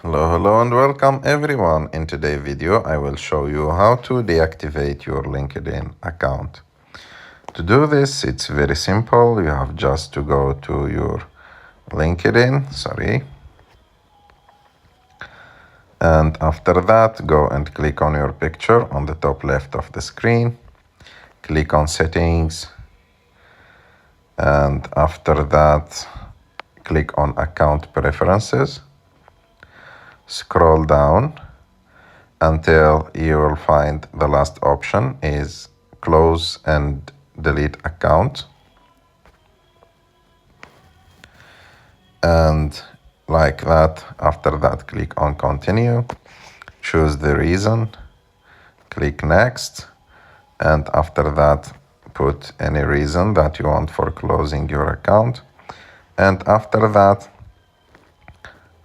Hello and welcome everyone. In today's video I will show you how to deactivate your LinkedIn account. To do this it's very simple. You have just to go to your LinkedIn, and after that go and click on your picture on the top left of the screen. Click on settings, and after that click on account preferences. Scroll down until you will find the last option is close and delete account. And like that, after that, click on continue, choose the reason, click next, and after that, put any reason that you want for closing your account. And after that,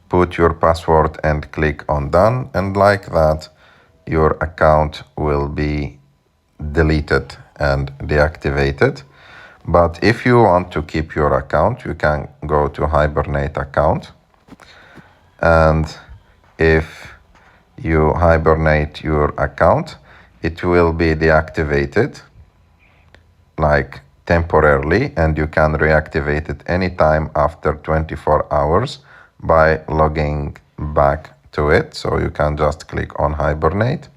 put your password and click on done, and like that your account will be deleted and deactivated. But if you want to keep your account, you can go to hibernate account, and if you hibernate your account it will be deactivated like temporarily, and you can reactivate it anytime after 24 hours by logging back to it. So you can just click on hibernate,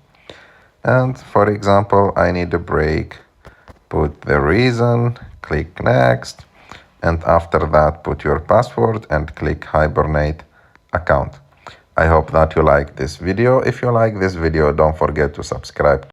and for example I need a break, put the reason, click next, and after that put your password and click hibernate account. I hope that you like this video. If you like this video, don't forget to subscribe